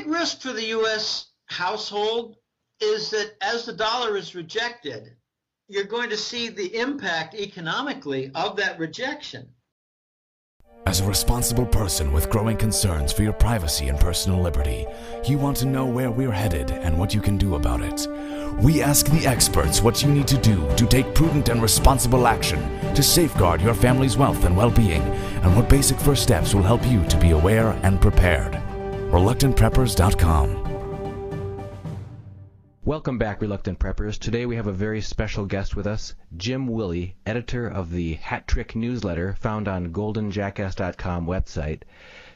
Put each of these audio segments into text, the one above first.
big risk for the U.S. household is that as the dollar is rejected, you're going to see the impact economically of that rejection. As a responsible person with growing concerns for your privacy and personal liberty, you want to know where we're headed and what you can do about it. We ask the experts what you need to do to take prudent and responsible action to safeguard your family's wealth and well-being, and what basic first steps will help you to be aware and prepared. ReluctantPreppers.com. Welcome back, Reluctant Preppers. Today we have a very special guest with us, Jim Willie, editor of the Hat Trick newsletter found on goldenjackass.com website.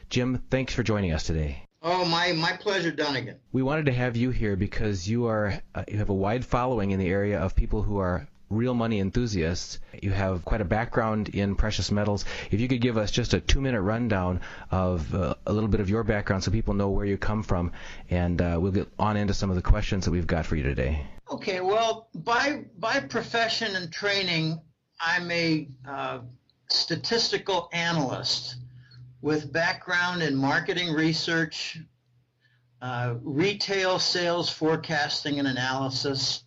Jim, thanks for joining us today. Oh, my pleasure, Dunnigan. We wanted to have you here because you have a wide following in the area of people who are real money enthusiasts. You have quite a background in precious metals. If you could give us just a 2-minute rundown of a little bit of your background so people know where you come from, and we'll get on into some of the questions that we've got for you today. Okay, well, by profession and training, I'm a statistical analyst with background in marketing research, retail sales forecasting and analysis,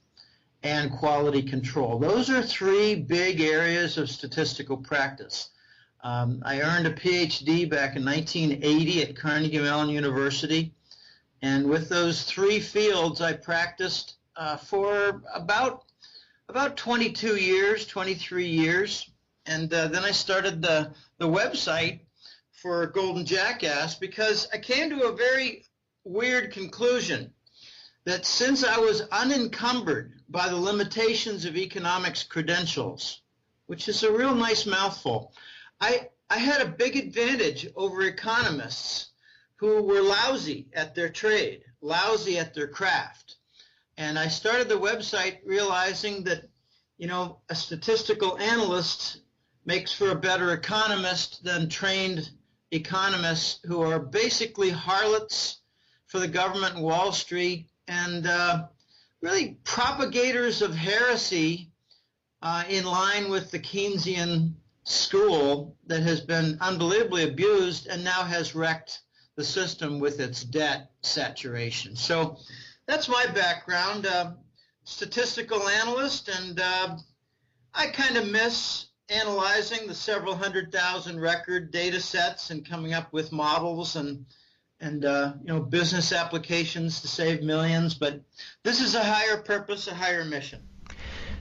and quality control. Those are 3 big areas of statistical practice. I earned a PhD back in 1980 at Carnegie Mellon University, and with those 3 fields I practiced for about 22 years, 23 years, and then I started the website for Golden Jackass because I came to a very weird conclusion that since I was unencumbered by the limitations of economics credentials, which is a real nice mouthful, I had a big advantage over economists who were lousy at their trade, lousy at their craft. And I started the website realizing that, a statistical analyst makes for a better economist than trained economists who are basically harlots for the government and Wall Street, and really propagators of heresy in line with the Keynesian school that has been unbelievably abused and now has wrecked the system with its debt saturation. So that's my background, statistical analyst, and I kind of miss analyzing the several 100,000 record data sets and coming up with models and business applications to save millions, but this is a higher purpose, a higher mission.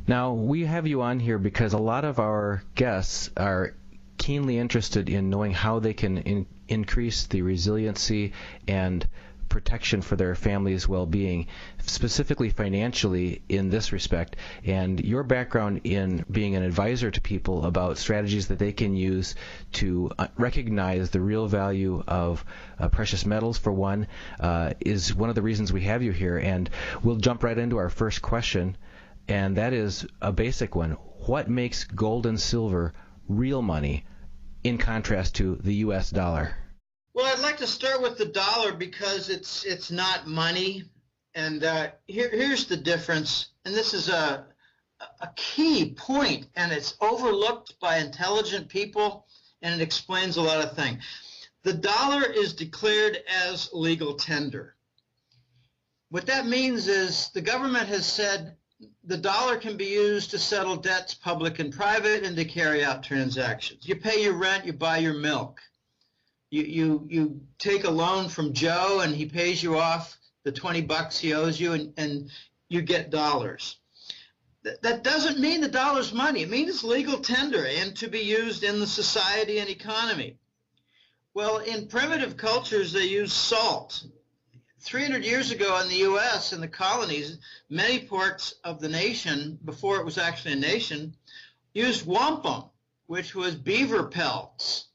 Now, we have you on here because a lot of our guests are keenly interested in knowing how they can increase the resiliency and protection for their family's well-being, specifically financially in this respect. And your background in being an advisor to people about strategies that they can use to recognize the real value of precious metals, for one, is one of the reasons we have you here. And we'll jump right into our first question, and that is a basic one. What makes gold and silver real money in contrast to the U.S. dollar? Well, I'd like to start with the dollar because it's not money, and here's the difference, and this is a key point, and it's overlooked by intelligent people, and it explains a lot of things. The dollar is declared as legal tender. What that means is the government has said the dollar can be used to settle debts, public and private, and to carry out transactions. You pay your rent, you buy your milk. You take a loan from Joe and he pays you off the $20 he owes you, and you get dollars. That doesn't mean the dollar's money. It means it's legal tender and to be used in the society and economy. Well, in primitive cultures, they use salt. 300 years ago in the U.S., in the colonies, many parts of the nation, before it was actually a nation, used wampum, which was beaver pelts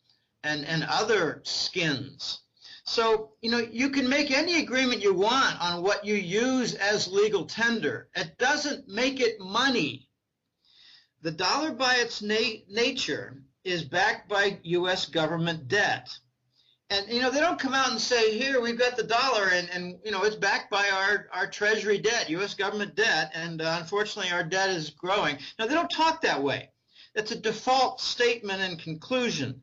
and other skins. So, you can make any agreement you want on what you use as legal tender. It doesn't make it money. The dollar by its nature is backed by U.S. government debt. And, they don't come out and say, here, we've got the dollar, and it's backed by our Treasury debt, U.S. government debt, and unfortunately our debt is growing. Now, they don't talk that way. That's a default statement and conclusion.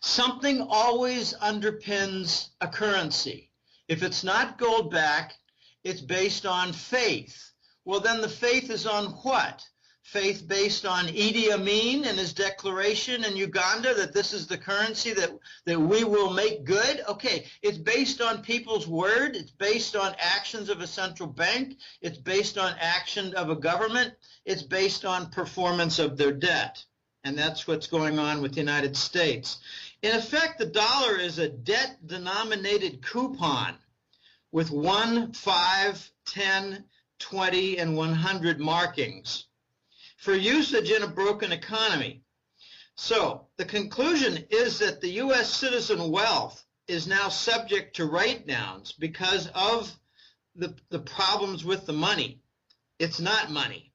Something always underpins a currency. If it's not gold backed, it's based on faith. Well, then the faith is on what? Faith based on Idi Amin and his declaration in Uganda that this is the currency that we will make good? Okay, it's based on people's word. It's based on actions of a central bank. It's based on action of a government. It's based on performance of their debt. And that's what's going on with the United States. In effect, the dollar is a debt-denominated coupon with 1, 5, 10, 20, and 100 markings for usage in a broken economy. So the conclusion is that the U.S. citizen wealth is now subject to write-downs because of the problems with the money. It's not money.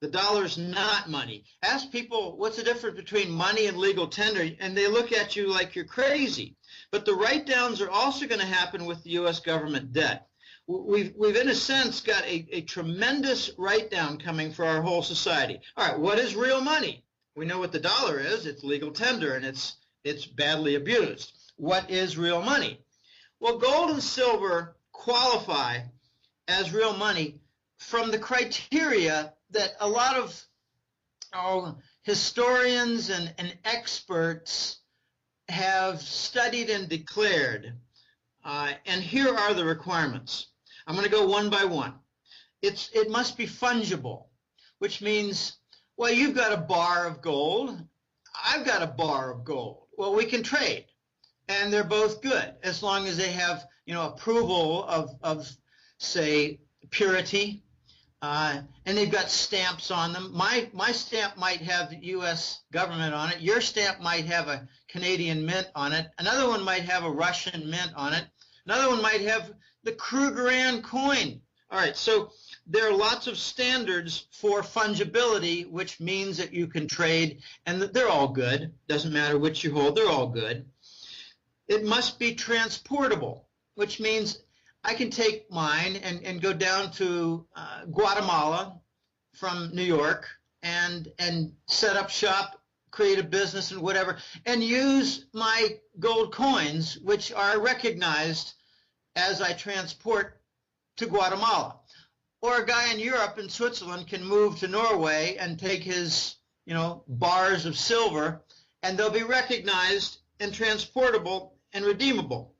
The dollar's not money. Ask people, what's the difference between money and legal tender? And they look at you like you're crazy. But the write-downs are also going to happen with the U.S. government debt. We've in a sense, got a tremendous write-down coming for our whole society. All right, what is real money? We know what the dollar is. It's legal tender, and it's badly abused. What is real money? Well, gold and silver qualify as real money from the criteria that a lot of historians and experts have studied and declared. And here are the requirements. I'm going to go one by one. It must be fungible, which means, well, you've got a bar of gold. I've got a bar of gold. Well, we can trade, and they're both good as long as they have, approval of say, purity, and they've got stamps on them. My stamp might have the U.S. government on it. Your stamp might have a Canadian mint on it. Another one might have a Russian mint on it. Another one might have the Krugerrand coin. All right, so there are lots of standards for fungibility, which means that you can trade, and they're all good. Doesn't matter which you hold, they're all good. It must be transportable, which means I can take mine and go down to Guatemala from New York and set up shop, create a business and whatever, and use my gold coins, which are recognized as I transport to Guatemala. Or a guy in Europe and Switzerland can move to Norway and take his, bars of silver, and they'll be recognized and transportable and redeemable.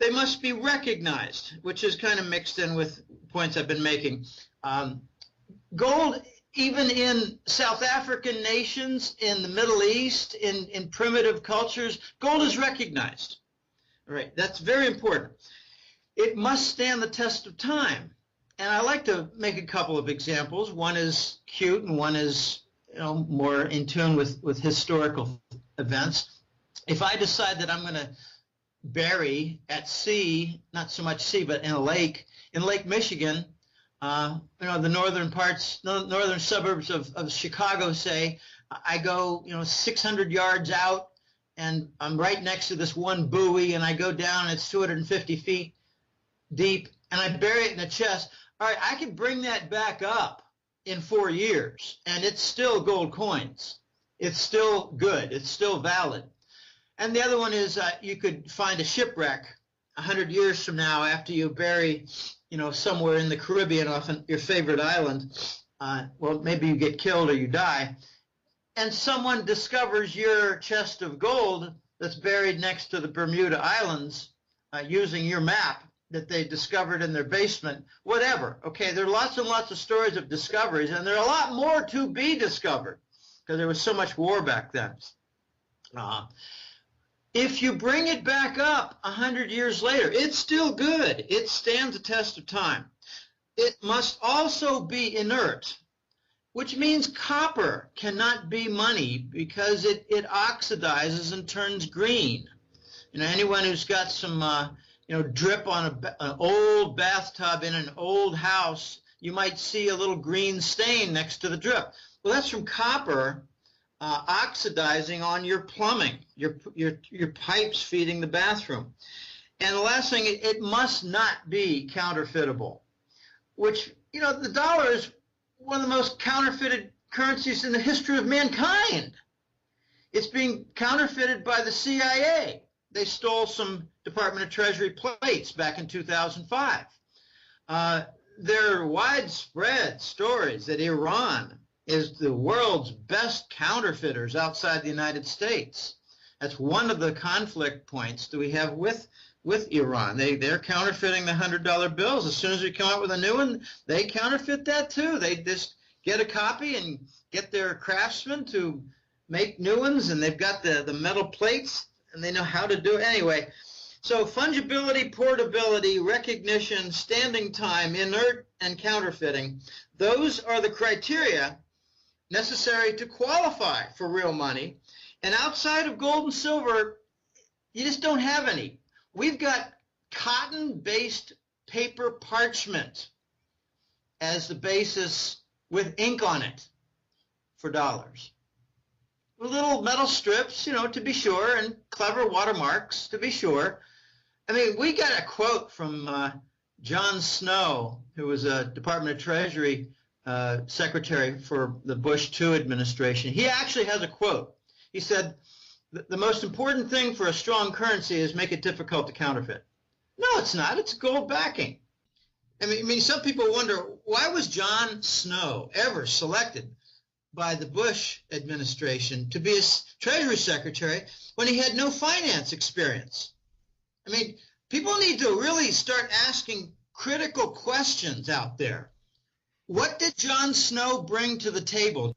They must be recognized, which is kind of mixed in with points I've been making. Gold, even in South African nations, in the Middle East, in primitive cultures, gold is recognized. All right, that's very important. It must stand the test of time. And I like to make a couple of examples. One is cute and one is more in tune with historical events. If I decide that I'm going to bury at sea, not so much sea, but in Lake Michigan, the northern suburbs of Chicago, say, I go, 600 yards out, and I'm right next to this one buoy, and I go down, and it's 250 feet deep, and I bury it in a chest. All right, I can bring that back up in 4 years, and it's still gold coins. It's still good. It's still valid. And the other one is you could find a shipwreck 100 years from now after you bury, somewhere in the Caribbean off your favorite island. Well, maybe you get killed or you die. And someone discovers your chest of gold that's buried next to the Bermuda Islands using your map that they discovered in their basement, whatever. Okay, there are lots and lots of stories of discoveries, and there are a lot more to be discovered because there was so much war back then. If you bring it back up 100 years later, it's still good. It stands the test of time. It must also be inert, which means copper cannot be money because it oxidizes and turns green. Anyone who's got some drip on an old bathtub in an old house, you might see a little green stain next to the drip. Well, that's from copper oxidizing on your plumbing, your pipes feeding the bathroom. And the last thing, it must not be counterfeitable, which, the dollar is one of the most counterfeited currencies in the history of mankind. It's being counterfeited by the CIA. they stole some Department of Treasury plates back in 2005. There are widespread stories that Iran is the world's best counterfeiters outside the United States. That's one of the conflict points that we have with Iran. They're counterfeiting the $100 bills. As soon as we come out with a new one, they counterfeit that too. They just get a copy and get their craftsmen to make new ones, and they've got the metal plates, and they know how to do it. Anyway, so fungibility, portability, recognition, standing time, inert, and counterfeiting, those are the criteria necessary to qualify for real money. And outside of gold and silver, you just don't have any. We've got cotton-based paper parchment as the basis with ink on it for dollars. Little metal strips, to be sure, and clever watermarks, to be sure. I mean, we got a quote from John Snow, who was a Department of Treasury secretary for the Bush II administration. He actually has a quote. He said, the most important thing for a strong currency is make it difficult to counterfeit. No, it's not. It's gold backing. I mean, some people wonder, why was John Snow ever selected by the Bush administration to be a Treasury Secretary when he had no finance experience? I mean, people need to really start asking critical questions out there. What did John Snow bring to the table?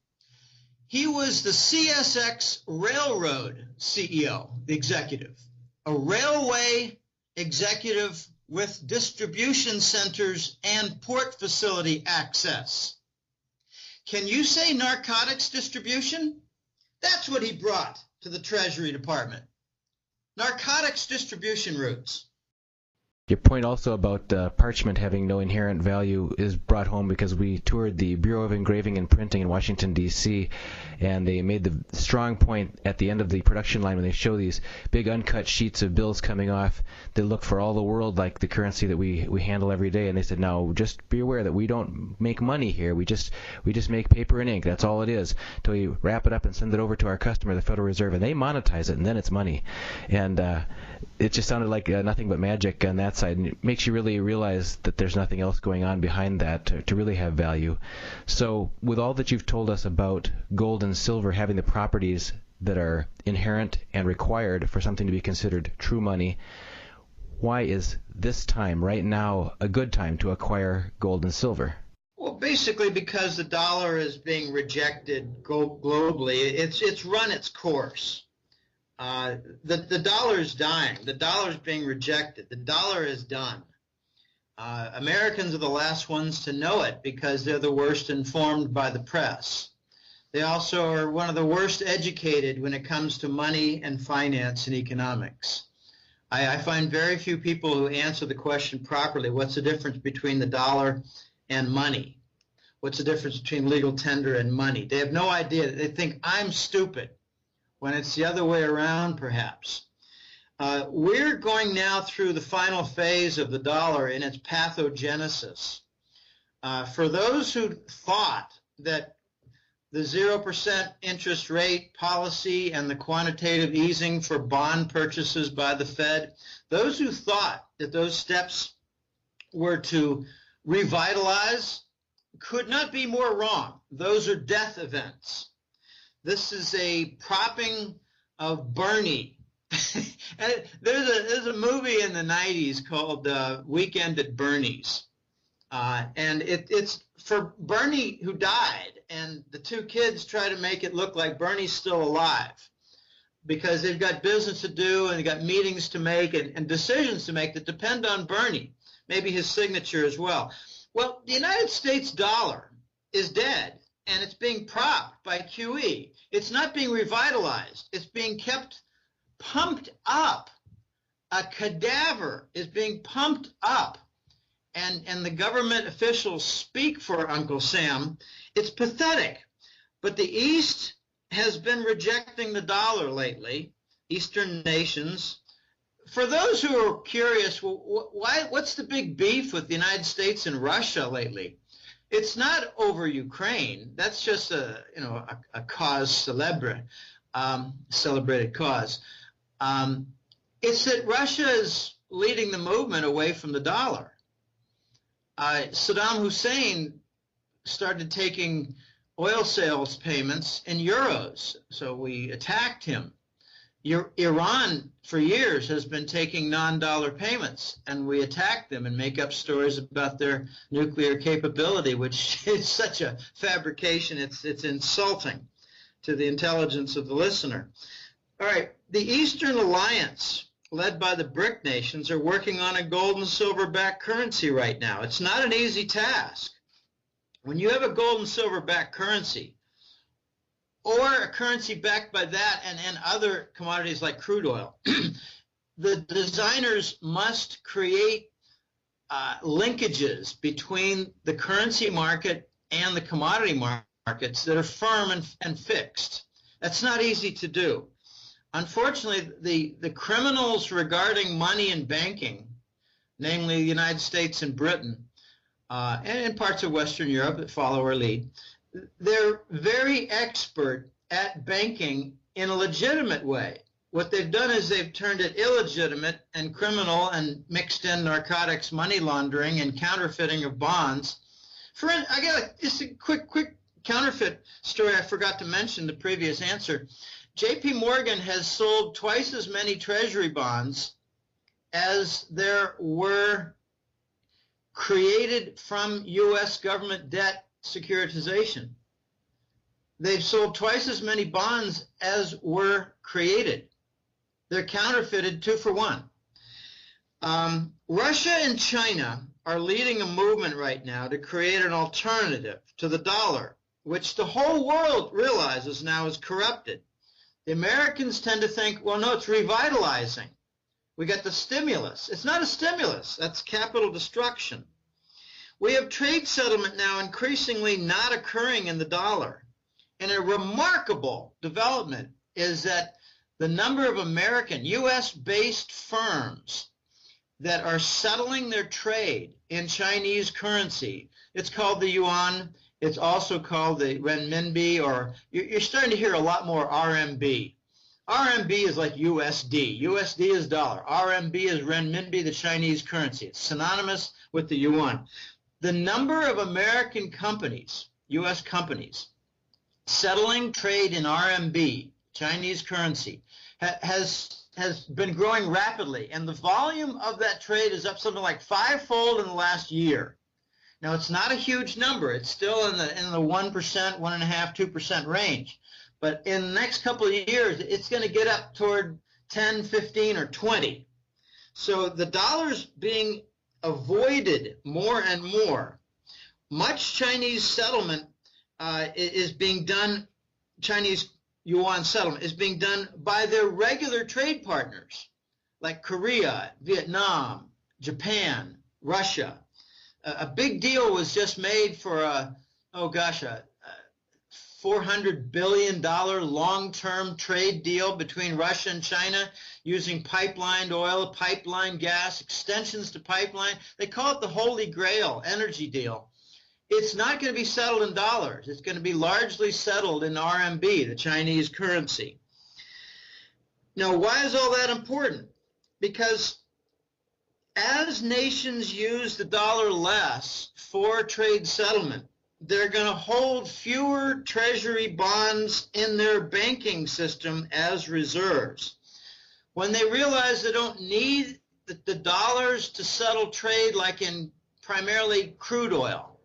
He was the CSX Railroad CEO, the executive, a railway executive with distribution centers and port facility access. Can you say narcotics distribution? That's what he brought to the Treasury Department. Narcotics distribution routes. Your point also about parchment having no inherent value is brought home because we toured the Bureau of Engraving and Printing in Washington, D.C., and they made the strong point at the end of the production line when they show these big uncut sheets of bills coming off. They look for all the world like the currency that we handle every day, and they said, now just be aware that we don't make money here. We just make paper and ink. That's all it is, until we wrap it up and send it over to our customer, the Federal Reserve, and they monetize it, and then it's money. And it just sounded like nothing but magic on that side, and it makes you really realize that there's nothing else going on behind that to really have value. So with all that you've told us about gold and silver having the properties that are inherent and required for something to be considered true money, why is this time, right now, a good time to acquire gold and silver? Well, basically because the dollar is being rejected globally. It's run its course. The dollar is dying. The dollar is being rejected. The dollar is done. Americans are the last ones to know it because they're the worst informed by the press. They also are one of the worst educated when it comes to money and finance and economics. I find very few people who answer the question properly. What's the difference between the dollar and money? What's the difference between legal tender and money? They have no idea. They think I'm stupid, when it's the other way around, perhaps. We're going now through the final phase of the dollar in its pathogenesis. For those who thought that the 0% interest rate policy and the quantitative easing for bond purchases by the Fed, those who thought that those steps were to revitalize could not be more wrong. Those are death events. This is a propping of Bernie. And there's a movie in the 90s called Weekend at Bernie's. And it's for Bernie who died, and the two kids try to make it look like Bernie's still alive because they've got business to do and they've got meetings to make and decisions to make that depend on Bernie, maybe his signature as well. Well, the United States dollar is dead, and it's being propped by QE. It's not being revitalized. It's being kept pumped up. A cadaver is being pumped up. And the government officials speak for Uncle Sam. It's pathetic. But the East has been rejecting the dollar lately, Eastern nations. For those who are curious, what's the big beef with the United States and Russia lately? It's not over Ukraine. That's just a cause celebre, celebrated cause. It's that Russia is leading the movement away from the dollar. Saddam Hussein started taking oil sales payments in euros, so we attacked him. Iran, for years, has been taking non-dollar payments, and we attack them and make up stories about their nuclear capability, which is such a fabrication, it's insulting to the intelligence of the listener. All right, the Eastern Alliance, led by the BRIC nations, are working on a gold and silver-backed currency right now. It's not an easy task. When you have a gold and silver-backed currency, or a currency backed by that and other commodities like crude oil, the designers must create linkages between the currency market and the commodity markets that are firm and fixed. That's not easy to do. Unfortunately, the criminals regarding money and banking, namely the United States and Britain, and in parts of Western Europe that follow our lead, they're very expert at banking in a legitimate way. What they've done is they've turned it illegitimate and criminal and mixed in narcotics, money laundering, and counterfeiting of bonds. I got just a quick counterfeit story I forgot to mention in the previous answer. J.P. Morgan has sold twice as many treasury bonds as there were created from U.S. government debt securitization. They've sold twice as many bonds as were created. They're counterfeited 2 for 1. Russia and China are leading a movement right now to create an alternative to the dollar, which the whole world realizes now is corrupted. The Americans tend to think, well, no, it's revitalizing. We got the stimulus. It's not a stimulus. That's capital destruction. We have trade settlement now increasingly not occurring in the dollar. And a remarkable development is that the number of American, U.S.-based firms that are settling their trade in Chinese currency, it's called the yuan, it's also called the renminbi, or you're starting to hear a lot more RMB. RMB is like USD. USD is dollar. RMB is renminbi, the Chinese currency. It's synonymous with the yuan. The number of American companies, U.S. companies, settling trade in RMB, Chinese currency, has been growing rapidly, and the volume of that trade is up something like 5-fold in the last year. Now, it's not a huge number. It's still in the 1%, 1.5%, 2% range. But in the next couple of years, it's going to get up toward 10, 15, or 20. So the dollar's being avoided more and more. Much Chinese settlement is being done, Chinese yuan settlement is being done by their regular trade partners like Korea, Vietnam, Japan, Russia. A big deal was just made for a $400 billion long-term trade deal between Russia and China using pipelined oil, pipeline gas, extensions to pipeline. They call it the Holy Grail energy deal. It's not going to be settled in dollars. It's going to be largely settled in RMB, the Chinese currency. Now, why is all that important? Because as nations use the dollar less for trade settlement, they're going to hold fewer treasury bonds in their banking system as reserves. When they realize they don't need the dollars to settle trade like in primarily crude oil,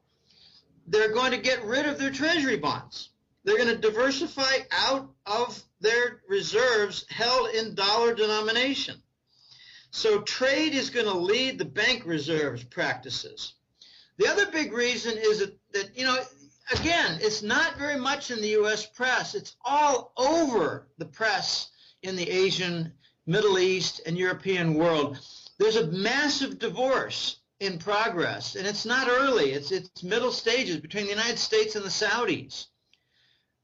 they're going to get rid of their treasury bonds. They're going to diversify out of their reserves held in dollar denomination. So trade is going to lead the bank reserves practices. The other big reason is that, again, it's not very much in the U.S. press. It's all over the press in the Asian, Middle East, and European world. There's a massive divorce in progress, and it's not early. It's middle stages between the United States and the Saudis.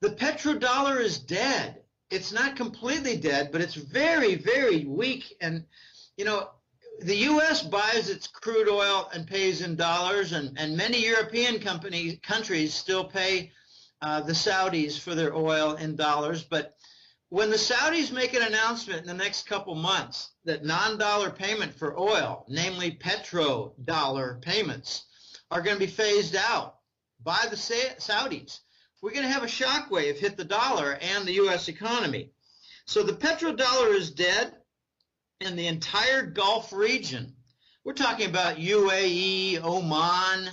The petrodollar is dead. It's not completely dead, but it's very, very weak. And, the U.S. buys its crude oil and pays in dollars, and many European countries still pay the Saudis for their oil in dollars. But when the Saudis make an announcement in the next couple months that non-dollar payment for oil, namely petrodollar payments, are going to be phased out by the Saudis, we're going to have a shockwave hit the dollar and the U.S. economy. So the petrodollar is dead, and the entire Gulf region, we're talking about UAE, Oman,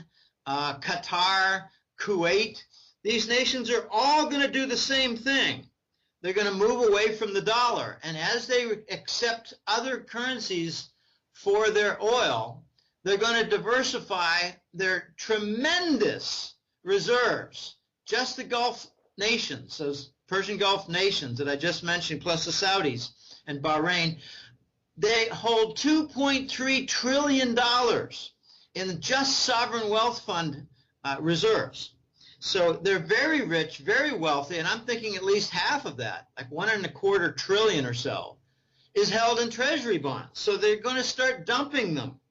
Qatar, Kuwait, these nations are all going to do the same thing. They're going to move away from the dollar, and as they accept other currencies for their oil, they're going to diversify their tremendous reserves. Just the Gulf nations, those Persian Gulf nations that I just mentioned, plus the Saudis and Bahrain, they hold $2.3 trillion in just sovereign wealth fund reserves. So they're very rich, very wealthy, and I'm thinking at least half of that, like $1.25 trillion or so, is held in treasury bonds. So they're going to start dumping them.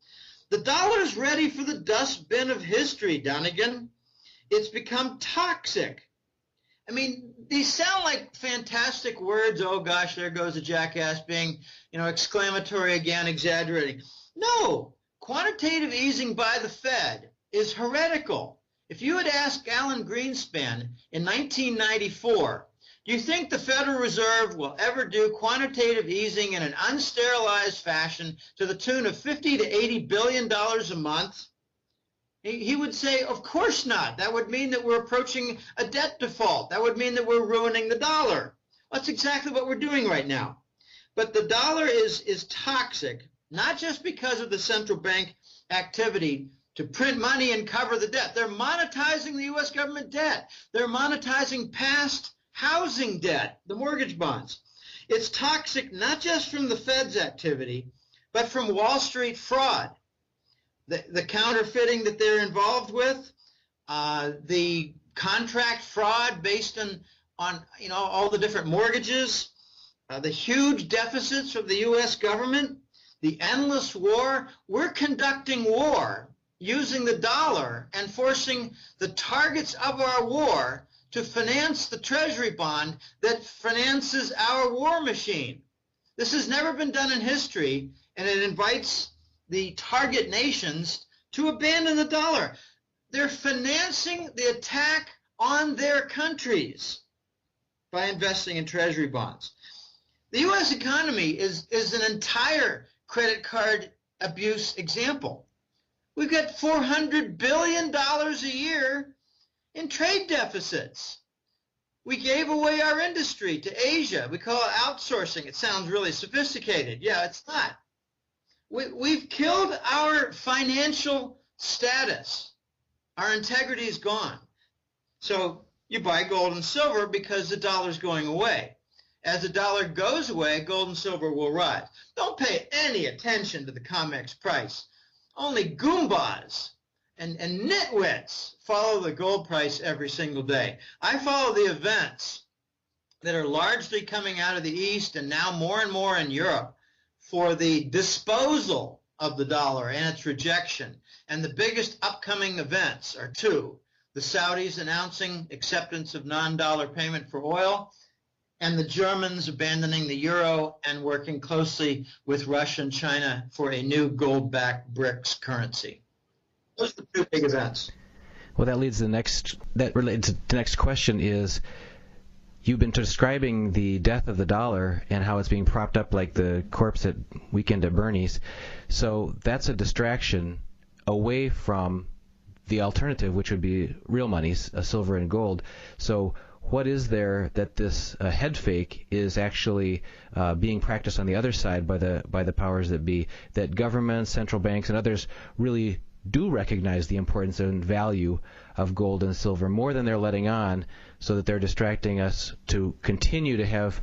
The dollar is ready for the dustbin of history, Dunnigan. It's become toxic. I mean, these sound like fantastic words. Oh, gosh, there goes a jackass being, exclamatory again, exaggerating. No, quantitative easing by the Fed is heretical. If you had asked Alan Greenspan in 1994, do you think the Federal Reserve will ever do quantitative easing in an unsterilized fashion to the tune of $50 to $80 billion a month? He would say, of course not. That would mean that we're approaching a debt default. That would mean that we're ruining the dollar. That's exactly what we're doing right now. But the dollar is toxic, not just because of the central bank activity to print money and cover the debt. They're monetizing the U.S. government debt. They're monetizing past housing debt, the mortgage bonds. It's toxic not just from the Fed's activity, but from Wall Street fraud. The counterfeiting that they're involved with, the contract fraud based on all the different mortgages, the huge deficits of the U.S. government, the endless war. We're conducting war using the dollar and forcing the targets of our war to finance the treasury bond that finances our war machine. This has never been done in history, and it invites the target nations to abandon the dollar. They're financing the attack on their countries by investing in treasury bonds. The U.S. economy is an entire credit card abuse example. We've got $400 billion a year in trade deficits. We gave away our industry to Asia. We call it outsourcing. It sounds really sophisticated. Yeah, it's not. We've killed our financial status. Our integrity is gone. So you buy gold and silver because the dollar's going away. As the dollar goes away, gold and silver will rise. Don't pay any attention to the COMEX price. Only Goombas and nitwits follow the gold price every single day. I follow the events that are largely coming out of the East and now more and more in Europe for the disposal of the dollar and its rejection. And the biggest upcoming events are two: the Saudis announcing acceptance of non-dollar payment for oil, and the Germans abandoning the euro and working closely with Russia and China for a new gold-backed BRICS currency. Those are the two big events. Well, that leads to that relates to the next question is, you've been describing the death of the dollar and how it's being propped up like the corpse at Weekend at Bernie's. So that's a distraction away from the alternative, which would be real monies, silver and gold. So what is there that this head fake is actually being practiced on the other side by the powers that be, that governments, central banks, and others really do recognize the importance and value of gold and silver more than they're letting on, so that they're distracting us to continue to have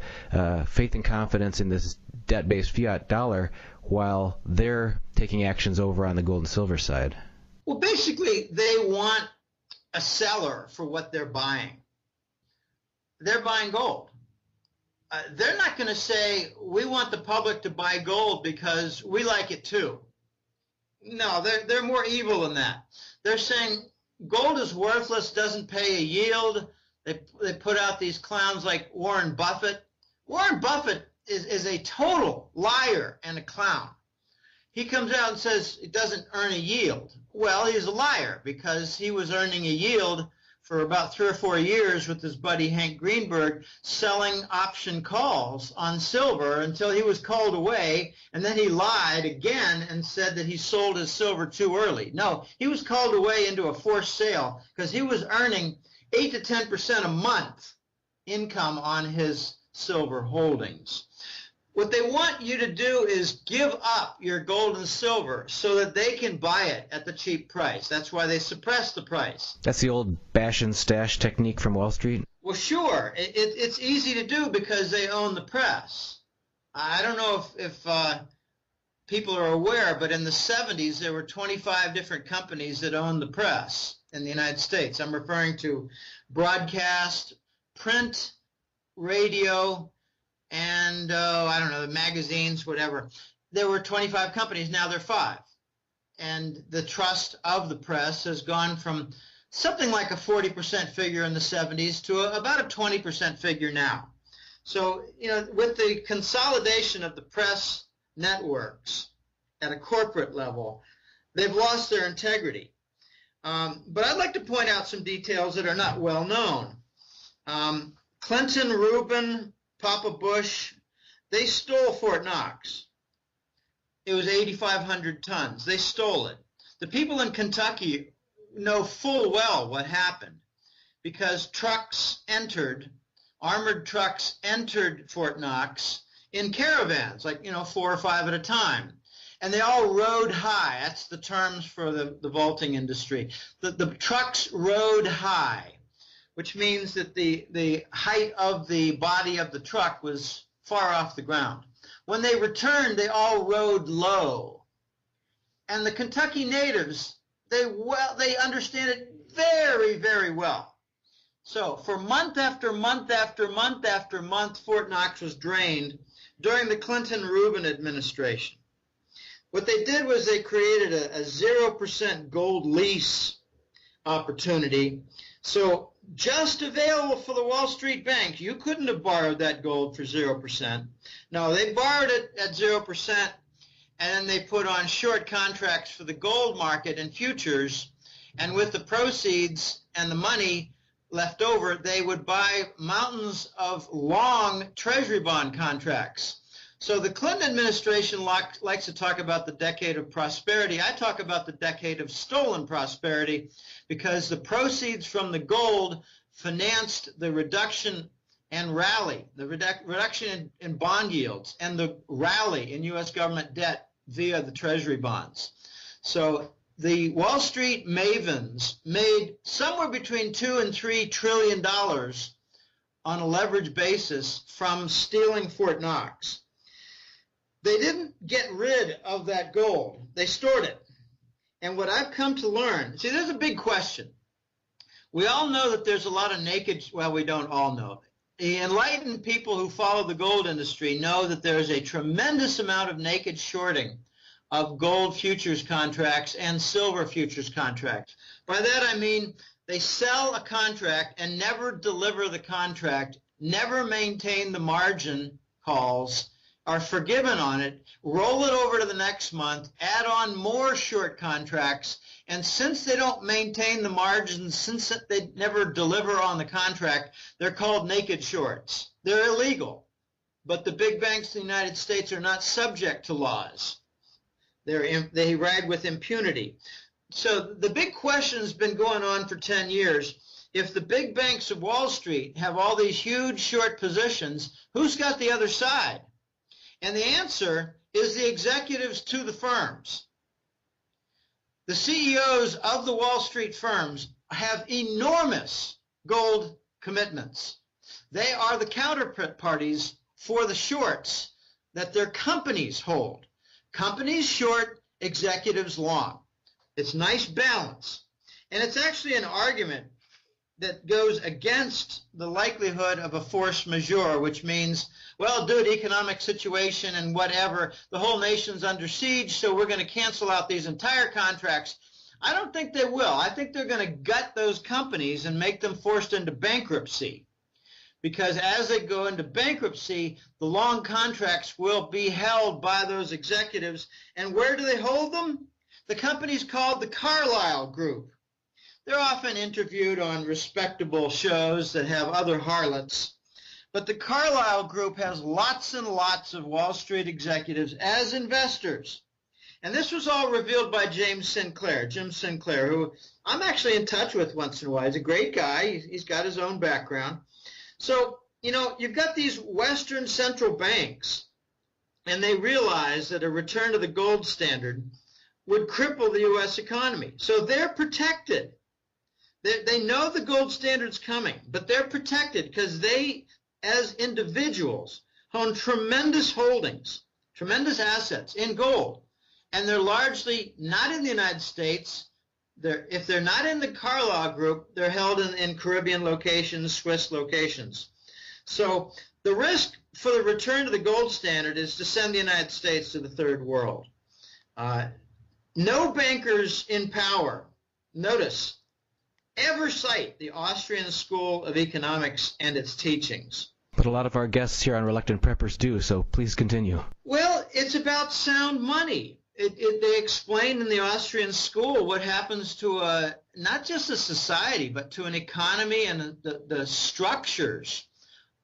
faith and confidence in this debt-based fiat dollar while they're taking actions over on the gold and silver side? Well, basically, they want a seller for what they're buying. They're buying gold. They're not going to say, we want the public to buy gold because we like it too. No, they're more evil than that. They're saying gold is worthless, doesn't pay a yield. They put out these clowns like Warren Buffett, Warren Buffett is a total liar and a clown. He comes out and says it doesn't earn a yield. Well, he's a liar because he was earning a yield for about 3 or 4 years with his buddy Hank Greenberg selling option calls on silver until he was called away, and then he lied again and said that he sold his silver too early. No, he was called away into a forced sale because he was earning 8 to 10% a month income on his silver holdings. What they want you to do is give up your gold and silver so that they can buy it at the cheap price. That's why they suppress the price. That's the old bash and stash technique from Wall Street? Well, sure. It's easy to do because they own the press. I don't know if people are aware, but in the 70s there were 25 different companies that owned the press in the United States. I'm referring to broadcast, print, radio, and I don't know, the magazines, whatever. There were 25 companies, now there are 5. And the trust of the press has gone from something like a 40% figure in the 70s to about a 20% figure now. So, with the consolidation of the press networks at a corporate level, they've lost their integrity. But I'd like to point out some details that are not well known. Clinton, Rubin, Papa Bush, they stole Fort Knox. It was 8,500 tons. They stole it. The people in Kentucky know full well what happened because armored trucks entered Fort Knox in caravans, like, 4 or 5 at a time. And they all rode high. That's the terms for the vaulting industry. The trucks rode high, which means that the height of the body of the truck was far off the ground. When they returned, they all rode low. And the Kentucky natives, they understand it very, very well. So for month after month after month after month, Fort Knox was drained during the Clinton-Rubin administration. What they did was they created a 0% gold lease opportunity. So just available for the Wall Street banks. You couldn't have borrowed that gold for 0%. No, they borrowed it at 0%, and then they put on short contracts for the gold market and futures, and with the proceeds and the money left over, they would buy mountains of long treasury bond contracts. So the Clinton administration likes to talk about the decade of prosperity. I talk about the decade of stolen prosperity because the proceeds from the gold financed the reduction and rally, the reduction in bond yields and the rally in U.S. government debt via the treasury bonds. So the Wall Street mavens made somewhere between $2 and $3 trillion on a leverage basis from stealing Fort Knox. They didn't get rid of that gold. They stored it. And what I've come to learn, see, there's a big question. We all know that there's a lot of naked, well, we don't all know. The enlightened people who follow the gold industry know that there's a tremendous amount of naked shorting of gold futures contracts and silver futures contracts. By that I mean they sell a contract and never deliver the contract, never maintain the margin calls, are forgiven on it, roll it over to the next month, add on more short contracts, and since they don't maintain the margins, since they never deliver on the contract, they're called naked shorts. They're illegal, but the big banks in the United States are not subject to laws. They ride with impunity. So the big question has been going on for 10 years. If the big banks of Wall Street have all these huge short positions, who's got the other side? And the answer is the executives to the firms. The CEOs of the Wall Street firms have enormous gold commitments. They are the counterparties for the shorts that their companies hold. Companies short, executives long. It's nice balance. And it's actually an argument that goes against the likelihood of a force majeure, which means, well, due to economic situation and whatever, the whole nation's under siege, so we're going to cancel out these entire contracts. I don't think they will. I think they're going to gut those companies and make them forced into bankruptcy because as they go into bankruptcy, the long contracts will be held by those executives. And where do they hold them? The company's called the Carlyle Group. They're often interviewed on respectable shows that have other harlots. But the Carlyle Group has lots and lots of Wall Street executives as investors. And this was all revealed by Jim Sinclair, who I'm actually in touch with once in a while. He's a great guy. He's got his own background. So, you've got these Western central banks, and they realize that a return to the gold standard would cripple the U.S. economy. So they're protected. They know the gold standard's coming, but they're protected because they, as individuals, own tremendous holdings, tremendous assets in gold. And they're largely not in the United States. If they're not in the Carlyle Group, they're held in Caribbean locations, Swiss locations. So the risk for the return to the gold standard is to send the United States to the third world. No bankers in power, notice, ever cite the Austrian School of Economics and its teachings. But a lot of our guests here on Reluctant Preppers do, so please continue. Well, it's about sound money. They explain in the Austrian school what happens to not just a society, but to an economy and the structures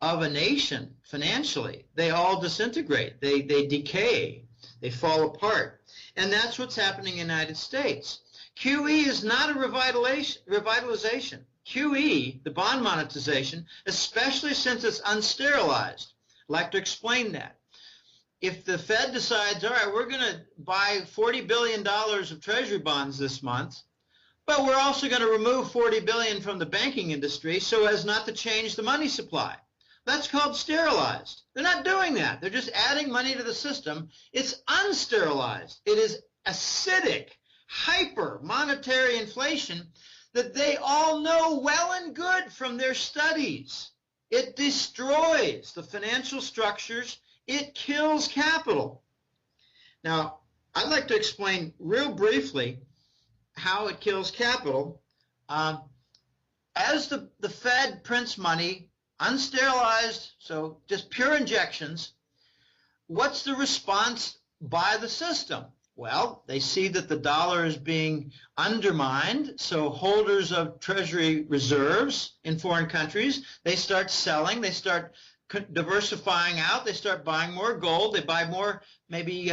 of a nation financially. They all disintegrate. They decay. They fall apart. And that's what's happening in the United States. QE is not a revitalization. QE, the bond monetization, especially since it's unsterilized. I'd like to explain that. If the Fed decides, all right, we're going to buy $40 billion of Treasury bonds this month, but we're also going to remove $40 billion from the banking industry so as not to change the money supply. That's called sterilized. They're not doing that. They're just adding money to the system. It's unsterilized. It is acidic, hyper monetary inflation that they all know well and good from their studies. It destroys the financial structures. It kills capital. Now, I'd like to explain real briefly how it kills capital. As the Fed prints money, unsterilized, so just pure injections, what's the response by the system? Well, they see that the dollar is being undermined, so holders of Treasury reserves in foreign countries, they start selling, they start diversifying out, they start buying more gold, they buy more maybe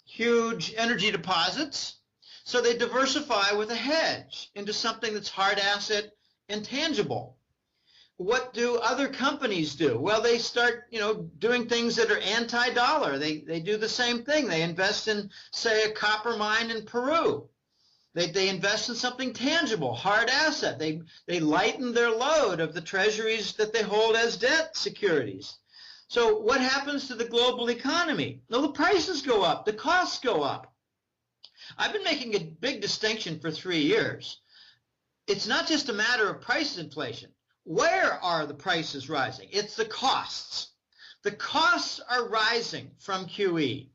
huge energy deposits, so they diversify with a hedge into something that's hard asset and tangible. What do other companies do? Well, they start, doing things that are anti-dollar. They do the same thing. They invest in, say, a copper mine in Peru. They invest in something tangible, hard asset. They lighten their load of the treasuries that they hold as debt securities. So what happens to the global economy? Well, the prices go up. The costs go up. I've been making a big distinction for 3 years. It's not just a matter of price inflation. Where are the prices rising? It's the costs. The costs are rising from QE.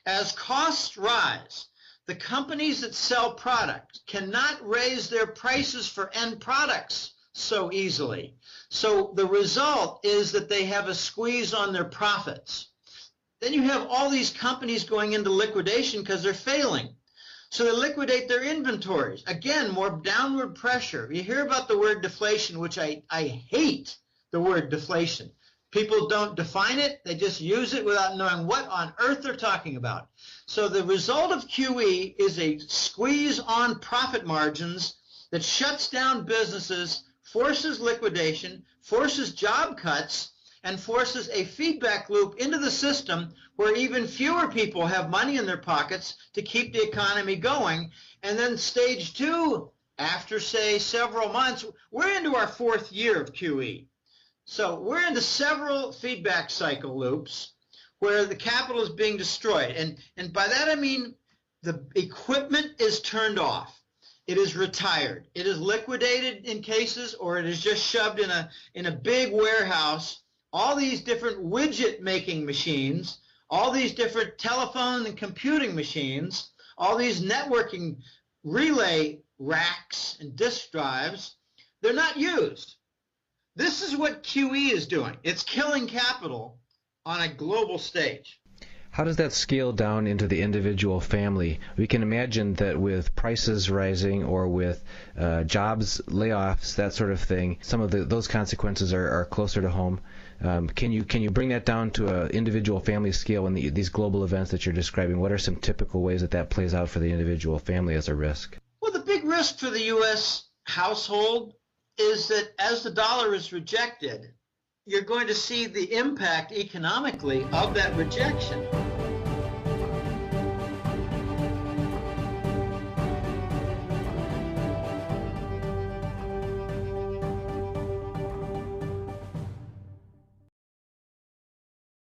As costs rise, the companies that sell product cannot raise their prices for end products so easily. So the result is that they have a squeeze on their profits. Then you have all these companies going into liquidation because they're failing. So they liquidate their inventories. Again, more downward pressure. You hear about the word deflation, which I hate the word deflation. People don't define it. They just use it without knowing what on earth they're talking about. So the result of QE is a squeeze on profit margins that shuts down businesses, forces liquidation, forces job cuts, and forces a feedback loop into the system where even fewer people have money in their pockets to keep the economy going. And then stage two, after, say, several months, we're into our 4th year of QE. So we're into several feedback cycle loops where the capital is being destroyed. And by that I mean the equipment is turned off. It is retired. It is liquidated in cases, or it is just shoved in a big warehouse. All these different widget-making machines, all these different telephone and computing machines, all these networking relay racks and disk drives, they're not used. This is what QE is doing. It's killing capital on a global stage. How does that scale down into the individual family? We can imagine that with prices rising or with jobs, layoffs, that sort of thing, some of those consequences are closer to home. Can you bring that down to an individual family scale in these global events that you're describing? What are some typical ways that plays out for the individual family as a risk? Well, the big risk for the U.S. household is that as the dollar is rejected, you're going to see the impact economically of that rejection.